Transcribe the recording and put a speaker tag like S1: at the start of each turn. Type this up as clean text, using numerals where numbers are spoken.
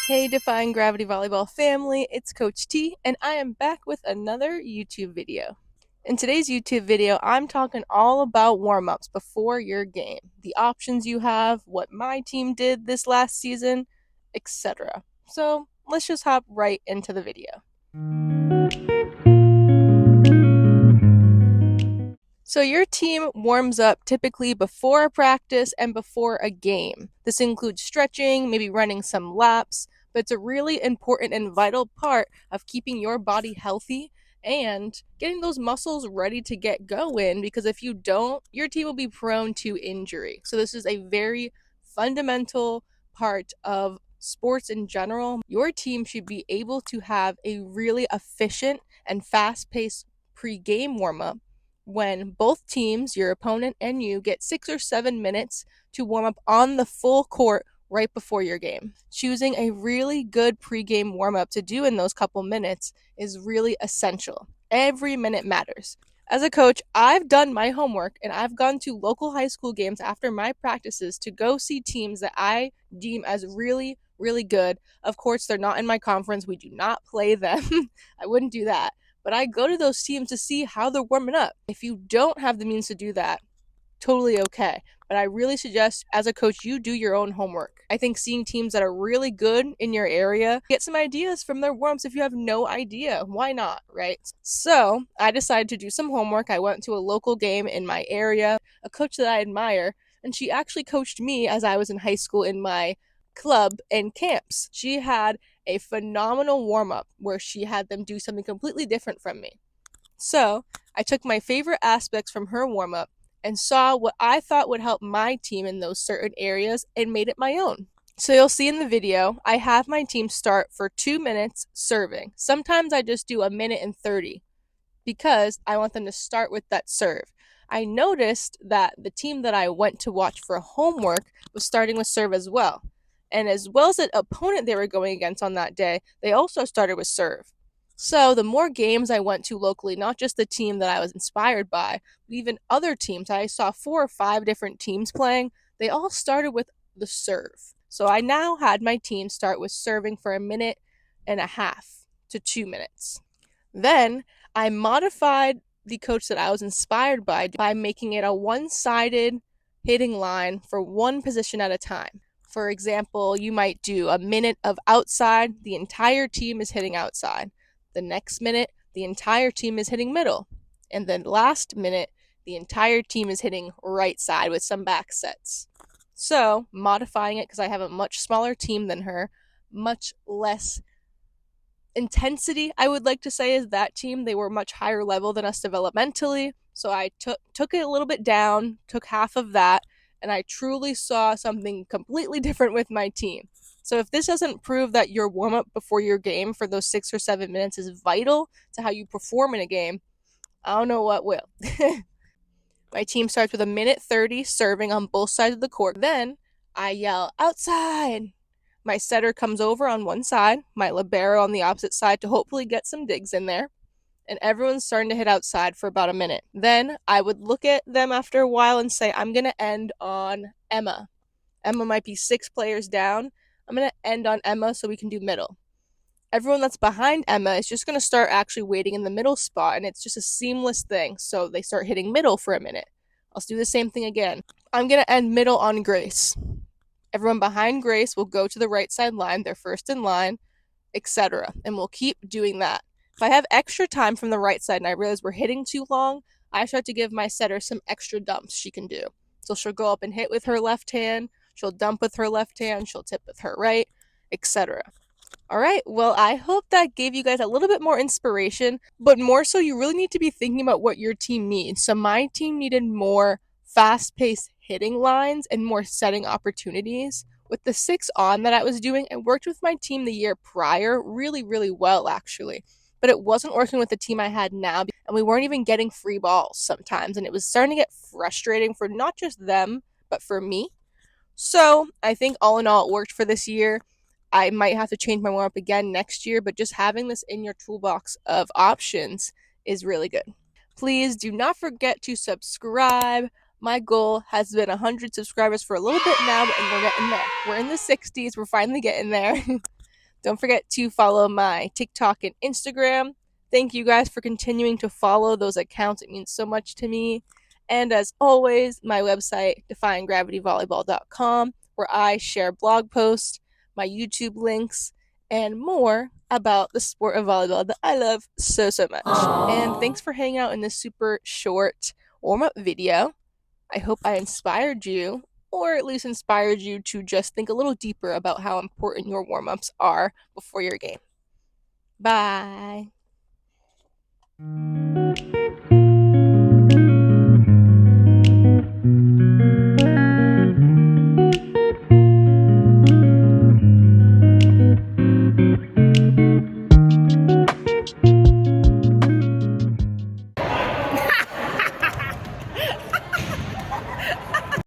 S1: Hey Defying Gravity Volleyball family, it's Coach T, and I am back with another YouTube video. In today's YouTube video, I'm talking all about warm-ups before your game, the options you have, what my team did this last season, etc. So let's just hop right into the video. So your team warms up typically before a practice and before a game. This includes stretching, maybe running some laps, but it's a really important and vital part of keeping your body healthy and getting those muscles ready to get going, because if you don't, your team will be prone to injury. So this is a very fundamental part of sports in general. Your team should be able to have a really efficient and fast-paced pre-game warm-up when both teams, your opponent and you, get 6 or 7 minutes to warm up on the full court right before your game. Choosing a really good pregame warm up to do in those couple minutes is really essential. Every minute matters. As a coach, I've done my homework and I've gone to local high school games after my practices to go see teams that I deem as really, really good. Of course, they're not in my conference. We do not play them. I wouldn't do that. But I go to those teams to see how they're warming up. If you don't have the means to do that, totally okay. But I really suggest, as a coach, you do your own homework. I think seeing teams that are really good in your area, get some ideas from their warm-ups. If you have no idea, why not, right? So I decided to do some homework. I went to a local game in my area, a coach that I admire, and she actually coached me as I was in high school in my club and camps. She had a phenomenal warm-up where she had them do something completely different from me. So I took my favorite aspects from her warm-up and saw what I thought would help my team in those certain areas and made it my own. So you'll see in the video, I have my team start for 2 minutes serving. Sometimes I just do 1:30 because I want them to start with that serve. I noticed that the team that I went to watch for homework was starting with serve as well. And as well as the opponent they were going against on that day, they also started with serve. So the more games I went to locally, not just the team that I was inspired by, but even other teams, I saw 4 or 5 different teams playing, they all started with the serve. So I now had my team start with serving for 1.5 to 2 minutes. Then I modified the coach that I was inspired by making it a one-sided hitting line for one position at a time. For example, you might do a minute of outside, the entire team is hitting outside. The next minute, the entire team is hitting middle. And then last minute, the entire team is hitting right side with some back sets. So, modifying it because I have a much smaller team than her, much less intensity, I would like to say, is that team. They were much higher level than us developmentally. So I took it a little bit down, took half of that, and I truly saw something completely different with my team. So if this doesn't prove that your warm-up before your game for those 6 or 7 minutes is vital to how you perform in a game, I don't know what will. My team starts with 1:30 serving on both sides of the court. Then I yell, outside! My setter comes over on one side, my libero on the opposite side to hopefully get some digs in there. And everyone's starting to hit outside for about a minute. Then I would look at them after a while and say, I'm going to end on Emma. Emma might be 6 players down. I'm going to end on Emma so we can do middle. Everyone that's behind Emma is just going to start actually waiting in the middle spot, and it's just a seamless thing. So they start hitting middle for a minute. I'll do the same thing again. I'm going to end middle on Grace. Everyone behind Grace will go to the right side line. They're first in line, etc. And we'll keep doing that. If I have extra time from the right side and I realize we're hitting too long, I start to give my setter some extra dumps she can do. So she'll go up and hit with her left hand, she'll dump with her left hand, she'll tip with her right, etc. All right, well, I hope that gave you guys a little bit more inspiration, but more so you really need to be thinking about what your team needs. So my team needed more fast-paced hitting lines and more setting opportunities. With the 6 on that I was doing, I worked with my team the year prior really, really well, actually. But it wasn't working with the team I had now, and we weren't even getting free balls sometimes, and it was starting to get frustrating for not just them, but for me. So I think all in all, it worked for this year. I might have to change my warm-up again next year, but just having this in your toolbox of options is really good. Please do not forget to subscribe. My goal has been 100 subscribers for a little bit now, and we're getting there. We're in the 60s. We're finally getting there. Don't forget to follow my TikTok and Instagram. Thank you guys for continuing to follow those accounts. It means so much to me. And as always, my website, defyinggravityvolleyball.com, where I share blog posts, my YouTube links, and more about the sport of volleyball that I love so, so much. And thanks for hanging out in this super short warm up video. I hope I inspired you, or at least inspired you to just think a little deeper about how important your warm ups are before your game. Bye.